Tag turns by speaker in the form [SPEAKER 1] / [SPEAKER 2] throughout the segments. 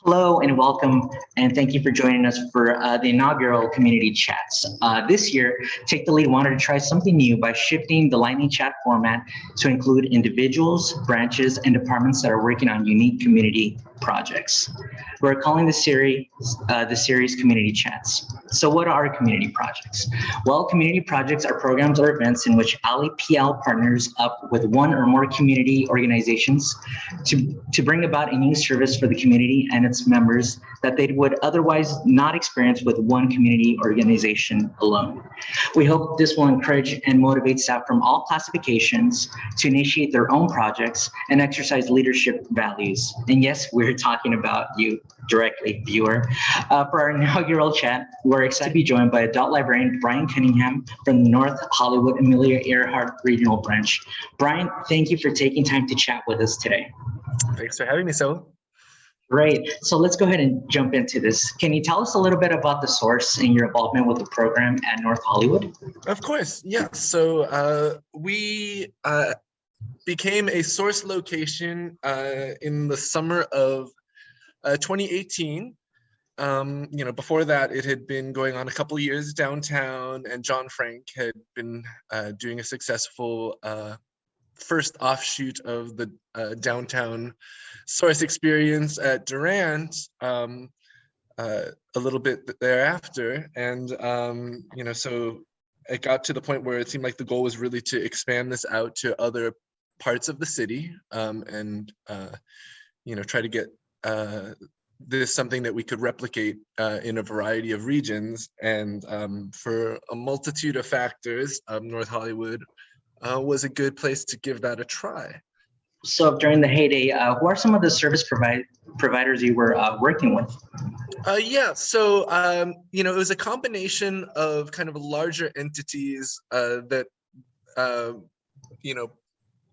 [SPEAKER 1] Hello and welcome, and thank you for joining us for the inaugural community chats. This year, Take the Lead wanted to try something new by shifting the lightning chat format to include individuals, branches, and departments that are working on unique community projects. We're calling the series Community Chats. So what are community projects? Well, community projects are programs or events in which ALI-PL partners up with one or more community organizations to bring about a new service for the community and its members that they would otherwise not experience with one community organization alone. We hope this will encourage and motivate staff from all classifications to initiate their own projects and exercise leadership values. And yes, we're talking about you directly, viewer. For our inaugural chat, we're excited to be joined by adult librarian Brian Cunningham from the North Hollywood Amelia Earhart Regional Branch. Brian, thank you for taking time to chat with us today.
[SPEAKER 2] Thanks for having me, Sel.
[SPEAKER 1] Great. So let's go ahead and jump into this. Can you tell us a little bit about the source and your involvement with the program at North Hollywood?
[SPEAKER 2] Of course, yeah. So we became a source location in the summer of 2018. Before that, it had been going on a couple of years downtown, and John Frank had been doing a successful first offshoot of the downtown source experience at Durant a little bit thereafter. And, so it got to the point where it seemed like the goal was really to expand this out to other parts of the city and try to get this something that we could replicate in a variety of regions. And for a multitude of factors, North Hollywood was a good place to give that a try.
[SPEAKER 1] So during the heyday, who are some of the service providers you were working with?
[SPEAKER 2] So it was a combination of kind of larger entities that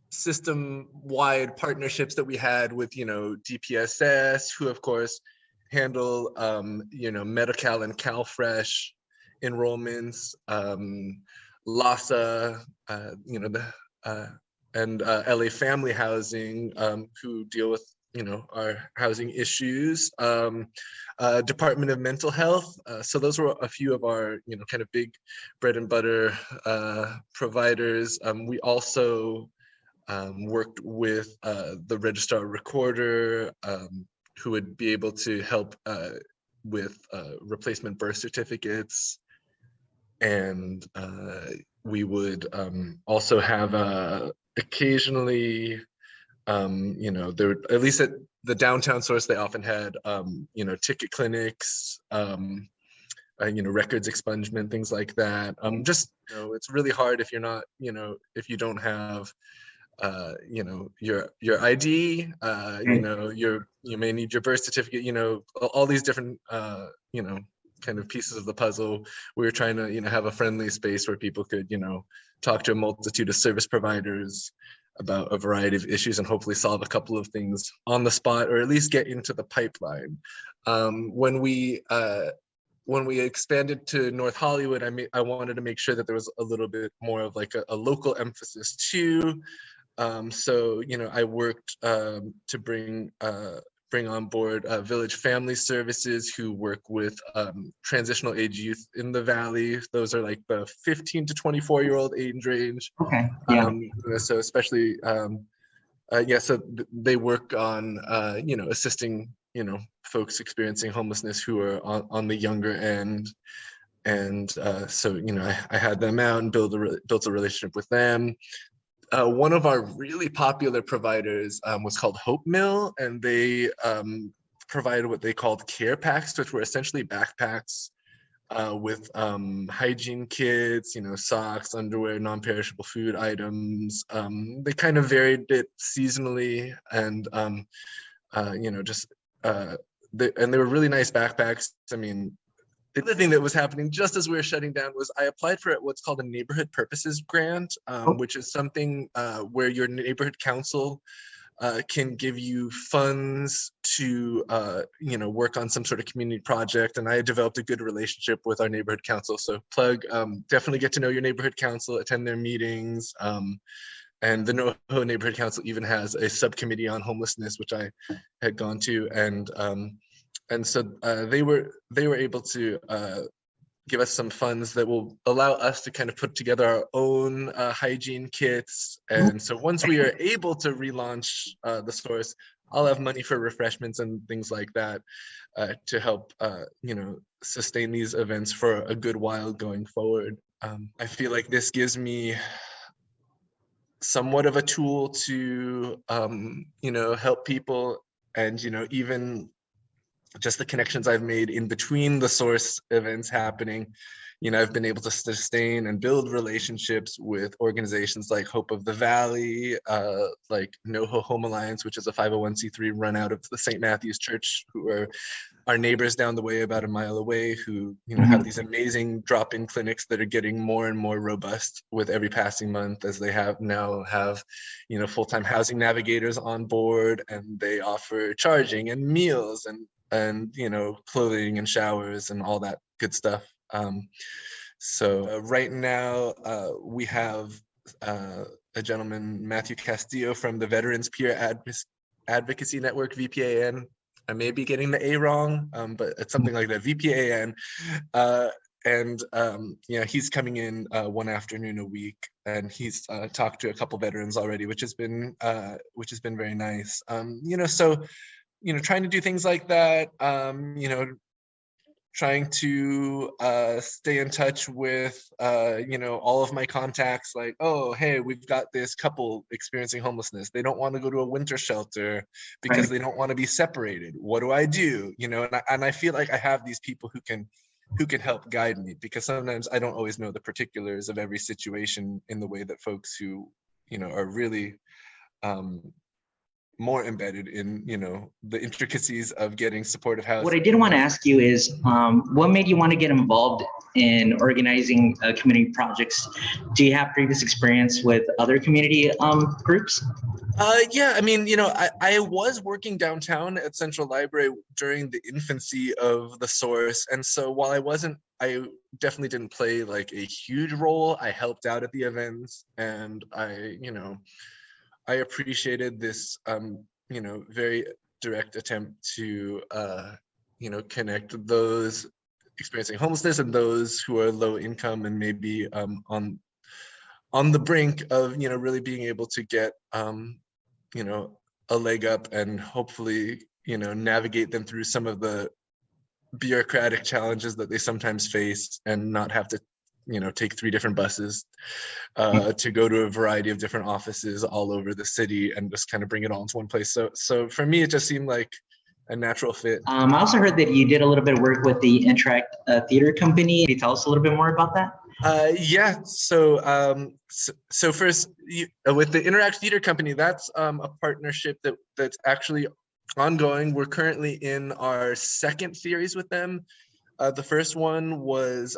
[SPEAKER 2] system-wide partnerships that we had with DPSS, who of course handle Medi-Cal and CalFresh enrollments, LASA, and LA Family Housing, who deal with our housing issues, Department of Mental Health. So those were a few of our kind of big bread and butter providers. We also worked with the registrar recorder, who would be able to help with replacement birth certificates. And we would also have occasionally, there would, at least at the downtown source, they often had, ticket clinics, records expungement, things like that. It's really hard if you're not, if you don't have, your ID, you may need your birth certificate, all these different, kind of pieces of the puzzle. We were trying to, have a friendly space where people could, talk to a multitude of service providers about a variety of issues and hopefully solve a couple of things on the spot, or at least get into the pipeline. When we expanded to North Hollywood, I wanted to make sure that there was a little bit more of like a local emphasis too. So I worked to bring on board Village Family Services, who work with transitional age youth in the Valley. Those are like the 15 to 24-year-old age range.
[SPEAKER 1] Okay. Yeah.
[SPEAKER 2] So especially, so they work on, assisting, folks experiencing homelessness who are on the younger end. And so, I had them out and built a relationship with them. One of our really popular providers was called Hope Mill, and they provided what they called care packs, which were essentially backpacks with hygiene kits, socks, underwear, non-perishable food items. They kind of varied it seasonally, and they were really nice backpacks. I mean, the other thing that was happening just as we were shutting down was I applied for what's called a neighborhood purposes grant, which is something where your neighborhood council can give you funds to work on some sort of community project. And I developed a good relationship with our neighborhood council. So plug, definitely get to know your neighborhood council, attend their meetings. And the NoHo Neighborhood Council even has a subcommittee on homelessness, which I had gone to. And And so they were able to give us some funds that will allow us to kind of put together our own hygiene kits. And so once we are able to relaunch the source, I'll have money for refreshments and things like that to help, sustain these events for a good while going forward. I feel like this gives me somewhat of a tool to, help people, and, even just the connections I've made in between the source events happening. I've been able to sustain and build relationships with organizations like Hope of the Valley, like NoHo Home Alliance, which is a 501c3 run out of the St. Matthew's Church, who are our neighbors down the way, about a mile away, who have these amazing drop-in clinics that are getting more and more robust with every passing month, as they have full-time housing navigators on board, and they offer charging and meals and clothing and showers and all that good stuff. So right now we have a gentleman, Matthew Castillo, from the Veterans Peer Advocacy Network, VPAN. I may be getting the A wrong, but it's something like that, VPAN. He's coming in one afternoon a week, and he's talked to a couple veterans already, which has been very nice. Trying to do things like that, trying to stay in touch with, all of my contacts, like, oh, hey, we've got this couple experiencing homelessness. They don't want to go to a winter shelter because they don't want to be separated. What do I do? And I feel like I have these people who can help guide me, because sometimes I don't always know the particulars of every situation in the way that folks who, are really more embedded in the intricacies of getting supportive housing.
[SPEAKER 1] What I did want to ask you is, what made you want to get involved in organizing community projects? Do you have previous experience with other community groups?
[SPEAKER 2] Yeah, I was working downtown at Central Library during the infancy of the source, and so while I definitely didn't play like a huge role. I helped out at the events, and I appreciated this, very direct attempt to, connect those experiencing homelessness and those who are low income and maybe on the brink of, really being able to get, a leg up, and hopefully, navigate them through some of the bureaucratic challenges that they sometimes face, and not have to take 3 different buses to go to a variety of different offices all over the city, and just kind of bring it all into one place. So for me, it just seemed like a natural fit.
[SPEAKER 1] I also heard that you did a little bit of work with the Interact Theater Company. Can you tell us a little bit more about that?
[SPEAKER 2] Yeah. So first, with the Interact Theater Company, that's a partnership that's actually ongoing. We're currently in our 2nd series with them. The first one was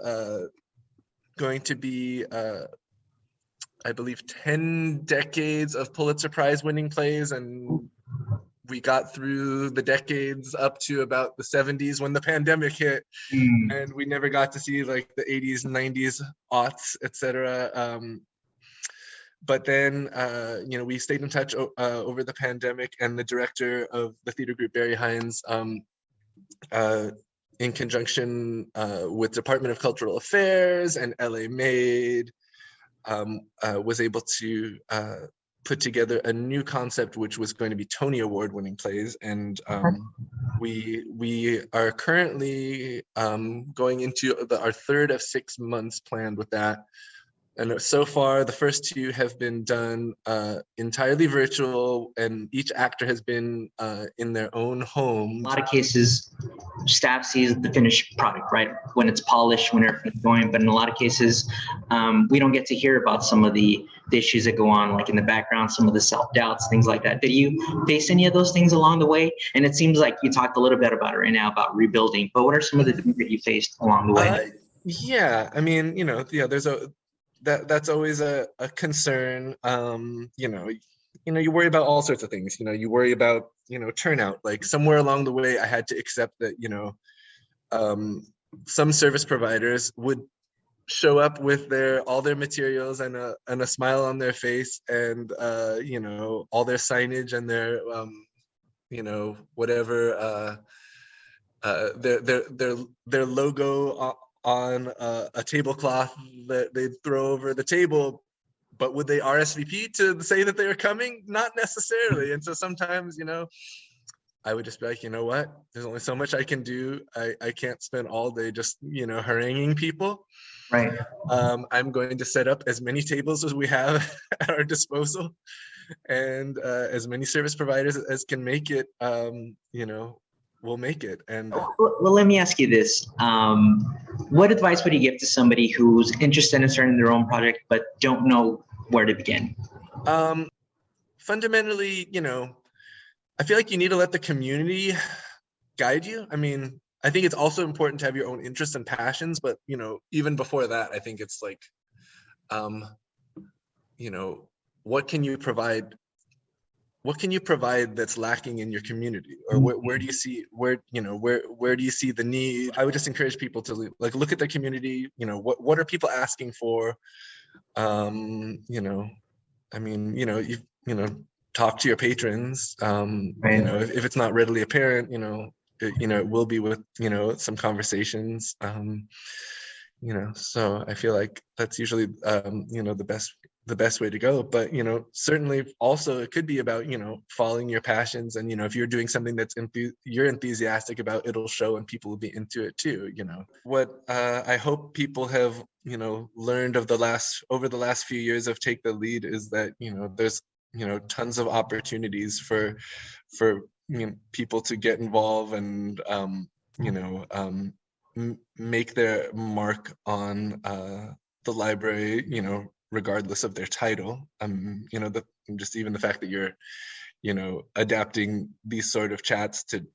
[SPEAKER 2] going to be, I believe, 10 decades of Pulitzer Prize winning plays, and we got through the decades up to about the 70s when the pandemic hit, and we never got to see like the 80s, 90s, aughts, etc. But then, we stayed in touch over the pandemic, and the director of the theater group, Barry Hines, in conjunction with Department of Cultural Affairs and LA Made, was able to put together a new concept, which was going to be Tony Award winning plays. And we are currently going into our 3rd of 6 months planned with that. And so far, the first 2 have been done entirely virtual, and each actor has been in their own home.
[SPEAKER 1] A lot of cases, staff sees the finished product, right? When it's polished, when everything's going. But in a lot of cases, we don't get to hear about some of the issues that go on, like in the background, some of the self-doubts, things like that. Did you face any of those things along the way? And it seems like you talked a little bit about it right now, about rebuilding. But what are some of the things that you faced along the way?
[SPEAKER 2] Yeah, there's that's always a concern. You worry about all sorts of things. You worry about turnout. Like somewhere along the way, I had to accept that some service providers would show up with all their materials and a smile on their face, and all their signage and their whatever their logo on a tablecloth that they'd throw over the table. But would they RSVP to say that they were coming? Not necessarily. And so sometimes, I would just be like, you know what? There's only so much I can do. I can't spend all day just, haranguing people.
[SPEAKER 1] Right.
[SPEAKER 2] I'm going to set up as many tables as we have at our disposal, and as many service providers as can make it, we'll make it. And
[SPEAKER 1] Well, let me ask you this. What advice would you give to somebody who's interested in starting their own project but don't know where to begin?
[SPEAKER 2] Fundamentally, I feel like you need to let the community guide you. I mean, I think it's also important to have your own interests and passions, but even before that, I think it's like, what can you provide? What can you provide that's lacking in your community, or where do you see where do you see the need? I would just encourage people to look at the community. What are people asking for? I mean, talk to your patrons.
[SPEAKER 1] Right.
[SPEAKER 2] If it's not readily apparent, it will be with some conversations. So I feel like that's usually the best way to go. But certainly also it could be about following your passions, and if you're doing something that's you're enthusiastic about, it'll show and people will be into it too. What I hope people have learned over the last few years of Take the Lead is that there's tons of opportunities for people to get involved and make their mark on the library, regardless of their title. Just even the fact that you're adapting these sort of chats to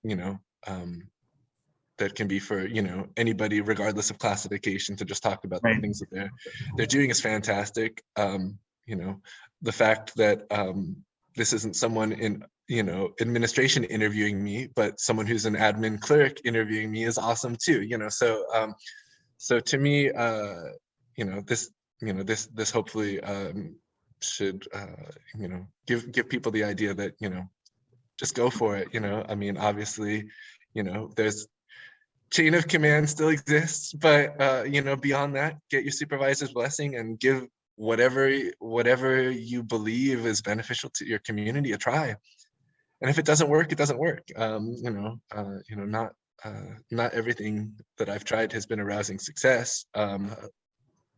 [SPEAKER 2] that can be for anybody regardless of classification, to just talk about
[SPEAKER 1] Right.
[SPEAKER 2] the things that they're doing is fantastic. The fact that this isn't someone in administration interviewing me, but someone who's an admin clerk interviewing me is awesome too. So to me, this hopefully should give people the idea that just go for it. I mean, obviously, there's chain of command still exists, but beyond that, get your supervisor's blessing and give whatever you believe is beneficial to your community a try. And if it doesn't work, it doesn't work. Not everything that I've tried has been a rousing success.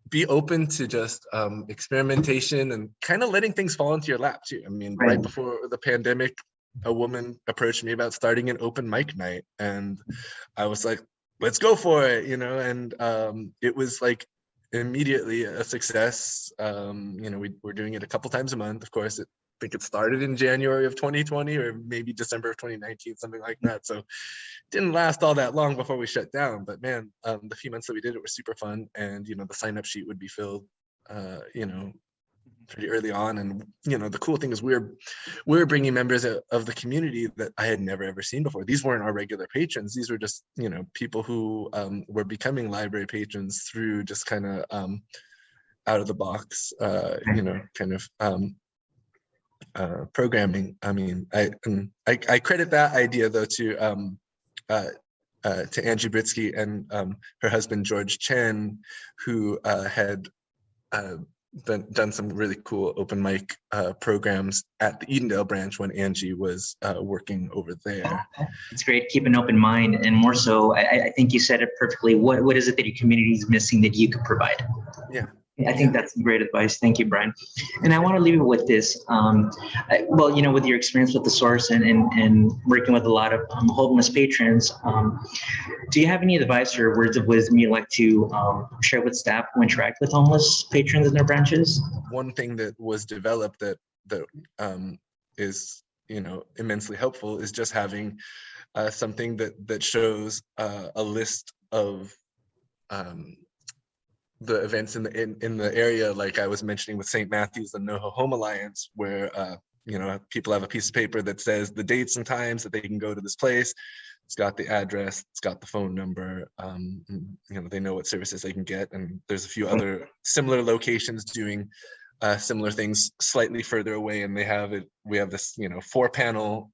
[SPEAKER 2] Be open to just experimentation and kind of letting things fall into your lap too. I mean, right before the pandemic, a woman approached me about starting an open mic night, and I was like, let's go for it, and it was like immediately a success. We're doing it a couple times a month. Of course, I think it started in January of 2020 or maybe December of 2019, something like that. So it didn't last all that long before we shut down. But man, the few months that we did it were super fun, and the sign-up sheet would be filled, pretty early on. And the cool thing is we're bringing members of the community that I had never ever seen before. These weren't our regular patrons. These were just people who were becoming library patrons through just kind of out of the box kind of programming. I mean, I credit that idea though to Angie Britsky and her husband George Chen, who had done some really cool open mic programs at the Edendale branch when Angie was working over there.
[SPEAKER 1] It's great. Keep an open mind, and more so, I think you said it perfectly. What is it that your community is missing that you could provide?
[SPEAKER 2] Yeah.
[SPEAKER 1] I think that's some great advice. Thank you, Brian. And I want to leave it with this. With your experience with the source and working with a lot of homeless patrons, do you have any advice or words of wisdom you'd like to share with staff who interact with homeless patrons in their branches?
[SPEAKER 2] One thing that was developed that is immensely helpful is just having something that shows a list of the events in the area, like I was mentioning with St. Matthew's and NoHo Home Alliance, where people have a piece of paper that says the dates and times that they can go to this place. It's got the address, it's got the phone number. They know what services they can get, and there's a few other similar locations doing similar things slightly further away, and we have this 4-panel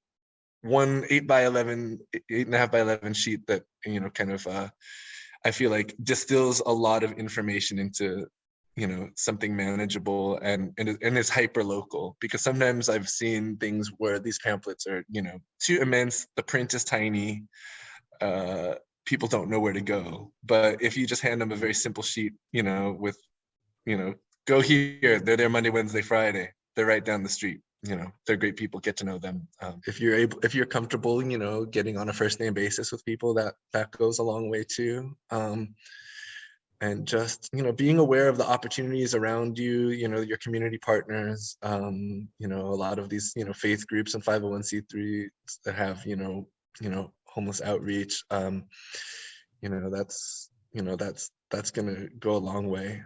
[SPEAKER 2] one 8x11, 8.5x11 sheet that, you know, kind of, I feel like distills a lot of information into, you know, something manageable and is hyper local, because sometimes I've seen things where these pamphlets are, you know, too immense, the print is tiny, people don't know where to go. But if you just hand them a very simple sheet, you know, with, you know, go here, they're there Monday, Wednesday, Friday, they're right down the street, you know, they're great people, get to know them. If you're comfortable, you know, getting on a first name basis with people, that goes a long way too. And just, you know, being aware of the opportunities around you, you know, your community partners, you know, a lot of these, you know, faith groups and 501c3s that have, you know, homeless outreach, you know, that's gonna go a long way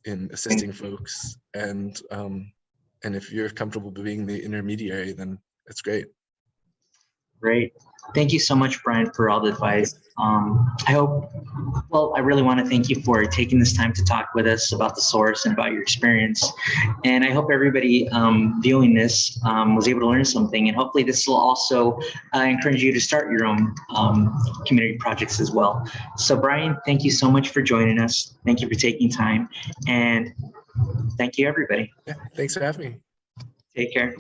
[SPEAKER 2] in assisting folks. And if you're comfortable being the intermediary, then it's great.
[SPEAKER 1] Great. Thank you so much, Brian, for all the advice. I really want to thank you for taking this time to talk with us about the source and about your experience. And I hope everybody viewing this was able to learn something. And hopefully this will also encourage you to start your own community projects as well. So Brian, thank you so much for joining us. Thank you for taking time. And thank you, everybody.
[SPEAKER 2] Yeah, thanks for having me.
[SPEAKER 1] Take care.